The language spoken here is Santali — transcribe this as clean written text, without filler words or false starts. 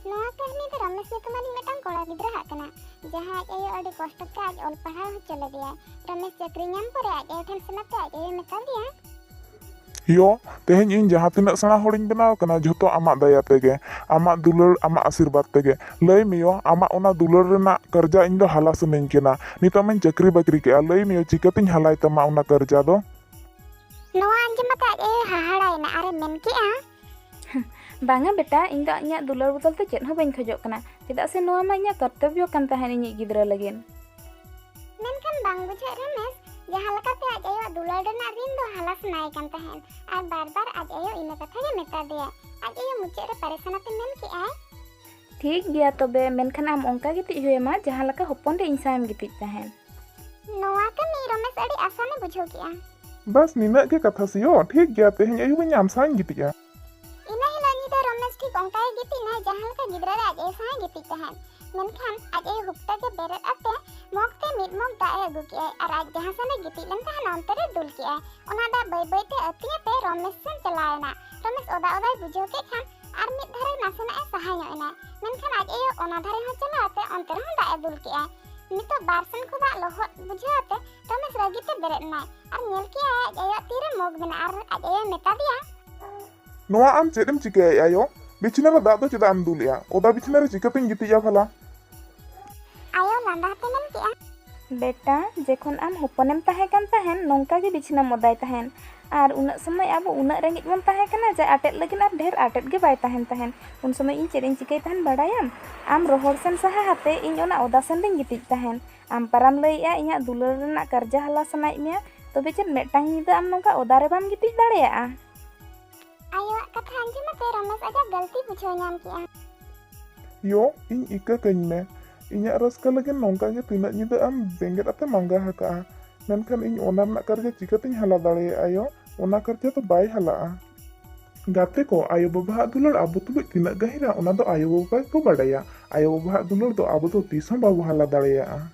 नोआ कहनी तो रमेश ᱧᱩᱛᱩᱢᱟᱱᱤᱡ ᱢᱤᱫᱴᱟᱝ ᱠᱚᱲᱟ ᱜᱤᱫᱽᱨᱟᱹ ᱦᱟᱜ ᱠᱟᱱᱟ ᱡᱟᱦᱟᱸ ᱟᱡ ᱟᱭᱳ ᱟᱹᱰᱤ ᱠᱚᱥᱴᱚ ᱛᱮ ᱟᱡ ᱚᱞ ᱯᱟᱲᱦᱟᱣ ᱦᱚᱪᱚ ᱞᱮᱫᱮᱭᱟ। ᱨᱚᱢᱮश ᱪᱟᱹᱠᱨᱤ ᱧᱟᱢ ᱯᱚᱨᱮ ᱟᱡ ᱟᱭᱳ ᱴᱷᱮᱱ ᱥᱮᱱ ᱠᱟᱛᱮ ᱟᱡ ᱟᱭᱳ ᱢᱮᱛᱟ ᱫᱮᱭᱟ, ᱤᱭᱚ ᱛᱮᱦᱮᱧ ᱤᱧ ᱡᱟᱦᱟᱸ ᱛᱤᱱᱟᱹᱜ ᱥᱮᱬᱟ ᱦᱚᱲᱤᱧ ᱵᱮᱱᱟᱣ ᱟᱠᱟᱱᱟ ᱡᱷᱚᱛᱚ ᱟᱢᱟᱜ ᱫᱟᱭᱟ ᱛᱮᱜᱮ, ᱟᱢᱟᱜ ᱫᱩᱞᱟᱹᱲ ᱟᱢᱟᱜ ᱟᱥᱤᱨᱵᱟᱫᱽ ᱛᱮᱜᱮ। ᱞᱟᱹᱭ ᱢᱮᱭᱚ ᱟᱢᱟᱜ ᱚᱱᱟ ᱫᱩᱞᱟᱹᱲ ᱨᱮᱱᱟᱜ ᱠᱟᱨᱡᱟ ᱤᱧ ᱫᱚ ᱦᱟᱞᱟ ᱥᱟᱱᱟᱧ ᱠᱟᱱᱟ। ᱱᱤᱛᱚᱜ ᱢᱟᱧ ᱪᱟᱹᱠᱨᱤ ᱵᱟᱹᱠᱨᱤ ᱠᱮᱜᱼᱟ, ᱞᱟᱹᱭ ᱢᱮᱭᱚ ᱪᱤᱠᱟᱹᱛᱤᱧ ᱦᱟᱞᱟᱭ ᱛᱟᱢᱟ ᱚᱱᱟ ᱠᱟᱨᱡᱟ ᱫᱚ? ᱱᱚᱣᱟ ᱟᱸᱡᱚᱢ ᱠᱟᱛᱮ ᱟᱡ ᱟᱭᱳ ᱦᱟᱦᱟᱲᱟᱭᱮᱱᱟ ᱟᱨᱮ ᱢᱮᱱ ᱠᱮᱜᱼᱟ, ᱵᱟᱝᱟ ᱵᱮᱴᱟ, ᱤᱧ ᱫᱚ ᱤᱧᱟᱹᱜ ᱫᱩᱞᱟᱹᱲ ᱵᱚᱫᱚᱞ ᱛᱮ ᱪᱮᱫ ᱦᱚᱸ ᱵᱟᱹᱧ ᱠᱷᱚᱡᱚᱜ ᱠᱟᱱᱟ, ᱪᱮᱫᱟᱜ ᱥᱮ ᱱᱚᱣᱟ ᱢᱟ ᱤᱧᱟᱹᱜ ᱠᱚᱨᱛᱚᱵᱽᱵᱚ ᱠᱟᱱ ᱛᱟᱦᱮᱸᱫ ᱤᱧᱤᱡ ᱜᱤᱫᱽᱨᱟᱹ ᱞᱟᱹᱜᱤᱫ। ᱢᱮᱱᱠᱷᱟᱱ ᱵᱟᱝ ᱵᱩᱡᱷᱟᱹᱜ ᱨᱚᱢᱮश ᱡᱟᱦᱟᱸ ᱞᱮᱠᱟᱛᱮ ᱟᱡ ᱟᱭᱳᱣᱟᱜ ᱫᱩᱞᱟᱹᱲ ᱨᱮᱱᱟᱜ ᱨᱤᱱ ᱫᱚ ᱦᱟᱞᱟ ᱥᱟᱱᱟᱭᱮ ᱠᱟᱱ ᱛᱟᱦᱮᱸᱫ ᱟᱨ ᱵᱟᱨ ᱵᱟᱨ ᱟᱡ ᱟᱭᱳ ᱤᱱᱟᱹ ᱠᱟᱛᱷᱟ ᱜᱮ ᱢᱮᱛᱟ ᱫᱮᱭᱟ। ᱟᱡ ᱟᱭᱳ ᱢᱩᱪᱟᱹᱫ ᱨᱮ ᱯᱟᱨᱮᱥᱟᱱᱟᱛᱮ ᱢᱮᱱ ᱠᱮᱜᱼᱟᱭ, ᱴᱷᱤᱠ ᱜᱮᱭᱟ ᱛᱚᱵᱮ, ᱢᱮᱱᱠᱷᱟᱱ ᱟᱢ ᱚᱱᱠᱟ ᱜᱤᱛᱤᱡ ᱦᱩᱭᱟᱢᱟ ᱡᱟᱦᱟᱸ ᱞᱮᱠᱟ ᱦᱚᱯᱚᱱ ᱨᱮ ᱤᱧ ᱥᱟᱶᱮᱢ ᱜᱤᱛᱤᱡ ᱛᱟᱦᱮᱸᱱ। ᱱᱚᱣᱟ ᱠᱟᱹᱢᱤ ᱨᱚᱢᱮश ᱟᱹᱰᱤ ᱟᱥᱟᱱᱮ ᱵᱩᱡᱷᱟᱹᱣ ᱠᱮᱜᱼᱟ। ᱵᱟᱥ ᱱᱤᱱᱟᱹᱜ ᱜᱮ ᱠᱟᱛᱷᱟ ᱥᱤᱭᱚ, ᱴᱷᱤᱠ ᱜᱮᱭᱟ ᱛᱮᱦᱮᱧ ᱟᱹᱭᱩᱵ ᱤᱧ ᱟᱢ ᱥᱟᱶᱤᱧ ᱜᱤᱛᱤᱡᱼᱟ। ᱤᱱᱟᱹ ᱦᱤᱞᱳᱜ ᱧᱤᱫᱟᱹ ᱨᱚᱢᱮश ᱴᱷᱤᱠ ᱚᱱᱠᱟ ᱜᱮ ᱜᱤᱛᱤᱡᱱᱟᱭ ᱡᱟᱦᱟᱸ ᱞᱮᱠᱟ ᱜᱤᱫᱽᱨᱟᱹ ᱨᱮ ᱟᱡ ᱟᱭᱳ ᱥᱟᱶᱮ ᱜᱤᱛᱤᱡ ᱛᱟᱦᱮᱸᱫ। ᱢᱮᱱᱠᱷᱟᱱ ᱟᱡ ᱟᱭᱳ ᱦᱩᱠᱛᱟ ᱜᱮ ᱵᱮᱨᱮᱫ ᱟᱛᱮ ᱢᱚᱜᱽ ᱛᱮ ᱢᱤᱫ ᱢᱚᱜᱽ ᱫᱟᱜ ᱮ ᱟᱹᱜᱩ ᱠᱮᱜᱼᱟᱭ ᱟᱨ ᱟᱡ ᱡᱟᱦᱟᱸ ᱥᱮᱱᱮ ᱜᱤᱛᱤᱡ ᱞᱮᱱ ᱛᱟᱦᱮᱱᱟ ᱚᱱᱛᱮ ᱨᱮ ᱫᱩᱞ ᱠᱮᱜᱼᱟᱭ। ᱚᱱᱟ ᱫᱟᱜ ᱵᱟᱹᱭ ᱵᱟᱹᱭᱛᱮ ᱟᱹᱛᱤᱧᱟᱛᱮ ᱨᱚᱢᱮশ ᱥᱮᱱ ᱪᱟᱞᱟᱣᱮᱱᱟ। ᱨᱚᱢᱮশ ᱚᱫᱟ ᱚᱫᱟᱭ ᱵᱩᱡᱷᱟᱹᱣ ᱠᱮᱫ ᱠᱷᱟᱱ ᱟᱨ ᱢᱤᱫ ᱫᱷᱟᱨᱮ ᱱᱟᱥᱮᱱᱟᱜ ᱮ ᱥᱟᱦᱟ ᱧᱚᱜ ᱮᱱᱟ। ᱢᱮᱱᱠᱷᱟᱱ ᱟᱡ ᱟᱭᱳ ᱚᱱᱟ ᱫᱷᱟᱨᱮ ᱦᱚᱸ ᱪᱟᱞᱟᱣ ᱟᱛᱮ ᱚᱱᱛᱮ ᱨᱮᱦᱚᱸ ᱫᱟᱜ ᱮ ᱫᱩᱞ ᱠᱮᱜᱼᱟᱭ। ᱱᱤᱛᱚᱜ ᱵᱟᱨ ᱥᱮᱱ ᱠᱷᱚᱱᱟᱜ ᱞᱚᱦᱚᱫ ᱵᱩᱡᱷᱟᱹᱣ ᱟᱛᱮ ᱨᱚᱢᱮশ ᱨᱟᱹᱜᱤᱛᱮ ᱵᱮᱨᱮᱫ ᱮᱱᱟᱭ ᱟᱨ ᱧᱮᱞ ᱠᱮᱜᱼᱟᱭ ᱟᱡ ᱟᱭᱳᱣᱟᱜ ᱛᱤᱨᱮ ᱢᱚᱜᱽ ᱢᱮᱱᱟᱜᱼᱟ ᱟᱨ ᱟᱡ ᱟᱭᱳᱭ ᱢᱮᱛᱟ ᱫᱮᱭᱟ, ᱱᱚᱣᱟ ᱟᱢ ᱪᱮᱫ ᱮᱢ ᱪᱤᱠᱟᱹᱭᱮᱜᱼᱟ ᱟᱭᱳ? ᱵᱤᱪᱷᱱᱟᱹ ᱨᱮ ᱫᱟᱜ ᱫᱚ ᱪᱮᱫᱟᱜ ᱮᱢ ᱫᱩᱞᱮᱜᱼᱟ? ᱚᱫᱟ ᱵᱤᱪᱷᱱᱟᱹ ᱨᱮ ᱪᱤᱠᱟᱹᱛᱤᱧ ᱜᱤᱛᱤᱡᱼᱟ ᱵᱷᱟᱞᱟ? ᱟᱭᱳ ᱞᱟᱸᱫᱟ ᱟᱛᱮ ᱢᱮᱱ ᱠᱮᱜᱼᱟ, ᱵᱮᱴᱟ, ᱡᱚᱠᱷᱚᱱ ᱟᱢ ᱦᱚᱯᱚᱱᱮᱢ ᱛᱟᱦᱮᱸ ᱠᱟᱱ ᱛᱟᱦᱮᱸᱱ ᱱᱚᱝᱠᱟ ᱜᱮ ᱵᱤᱪᱷᱱᱟᱹᱢ ᱚᱫᱟᱭ ᱛᱟᱦᱮᱸᱱ, ᱟᱨ ᱩᱱᱟᱹᱜ ᱥᱚᱢᱚᱭ ᱟᱵᱚ ᱩᱱᱟᱹᱜ ᱨᱮᱸᱜᱮᱡ ᱵᱚᱱ ᱛᱟᱦᱮᱸ ᱠᱟᱱᱟ ᱡᱮ ᱟᱴᱮᱫ ᱞᱟᱹᱜᱤᱫ ᱟᱨ ᱰᱷᱮᱨ ᱟᱴᱮᱫ ᱜᱮ ᱵᱟᱭ ᱛᱟᱦᱮᱱ ᱛᱟᱦᱮᱸᱱ। ᱩᱱ ᱥᱚᱢᱚᱭ ᱤᱧ ᱪᱮᱫ ᱤᱧ ᱪᱤᱠᱟᱹᱭ ᱛᱟᱦᱮᱸᱱ ᱵᱟᱲᱟᱭᱟᱢ? ᱟᱢ ᱨᱚᱦᱚᱲ ᱥᱮᱱ ᱥᱟᱦᱟ ᱦᱟᱛᱮ ᱤᱧ ᱚᱱᱟ ᱚᱫᱟ ᱥᱮᱱ ᱨᱤᱧ ᱜᱤᱛᱤᱡ ᱛᱟᱦᱮᱸᱱ। ᱟᱢ ᱯᱟᱨᱟᱢ ᱞᱟᱹᱭᱮᱜᱼᱟ ᱤᱧᱟᱹᱜ ᱫᱩᱞᱟᱹᱲ ᱨᱮᱱᱟᱜ ᱠᱟᱨᱡᱟ ᱦᱟᱞᱟ ᱥᱟᱱᱟᱭᱮᱫ ᱢᱮᱭᱟ, ᱛᱚᱵᱮ ᱪᱮᱫ ᱢᱤᱫᱴᱟᱝ ᱧᱤᱫᱟᱹ ᱟᱢ ᱱᱚᱝᱠᱟ ᱚᱫᱟ ᱨᱮ ᱵᱟᱢ ᱜᱤᱛᱤᱡ ᱫᱟᱲᱮᱭᱟᱜᱼᱟ? ᱟᱭᱳᱣᱟᱜ ᱠᱟᱛᱷᱟ ᱟᱸᱡᱚᱢ ᱟᱛᱮ ᱨᱚᱢᱮশ ᱟᱡᱟᱜ ᱜᱟᱹᱞᱛᱤ ᱵᱩᱡᱷᱟᱹᱣ ᱧᱟᱢ ᱠᱮᱜᱼᱟ। ᱤᱭᱚ ᱤᱧ ᱤᱠᱟᱹ ᱠᱟᱹᱧ ᱢᱮ, ᱤᱧᱟᱹᱜ ᱨᱟᱹᱥᱠᱟᱹ ᱞᱟᱹᱜᱤᱫ ᱱᱚᱝᱠᱟ ᱜᱮ ᱛᱤᱱᱟᱹᱜ ᱧᱤᱫᱟᱹ ᱟᱢ ᱵᱮᱸᱜᱮᱫ ᱟᱛᱮ ᱢᱟᱸᱜᱟ ᱟᱠᱟᱜᱼᱟ, ᱢᱮᱱᱠᱷᱟन ᱤᱧ ᱚᱱᱟ ᱨᱮᱱᱟᱜ ᱠᱟᱨᱡᱟ ᱪᱤᱠᱟᱹᱛᱤᱧ ᱦᱟᱞᱟ ᱫᱟᱲᱮᱭᱟᱜᱼᱟ ᱟᱭᱳ? ᱚᱱᱟ ᱠᱟᱨᱡᱟ ᱫᱚ ᱵᱟᱭ ᱦᱟᱞᱟᱜᱼᱟ। ᱜᱟᱛᱮ ᱠᱚ, ᱟᱭᱳ ᱵᱟᱵᱟᱣᱟᱜ ᱫᱩᱞᱟᱹᱲ ᱟᱵᱚ ᱛᱩᱞᱩᱡ ᱛᱤᱱᱟᱹᱜ ᱜᱟᱹᱦᱤᱨᱟ ᱚᱱᱟ ᱫᱚ ᱟᱭᱳ ᱵᱟᱵᱟ ᱜᱮᱠᱚ ᱵᱟᱰᱟᱭᱟ। ᱟᱭᱳ ᱵᱟᱵᱟᱣᱟᱜ ᱫᱩᱞᱟᱹᱲ ᱫᱚ ᱟᱵᱚ ᱫᱚ ᱛᱤᱥ ᱦᱚᱸ ᱵᱟᱵᱚ ᱦᱟᱞᱟ ᱫᱟᱲᱮᱭᱟᱜᱼᱟ।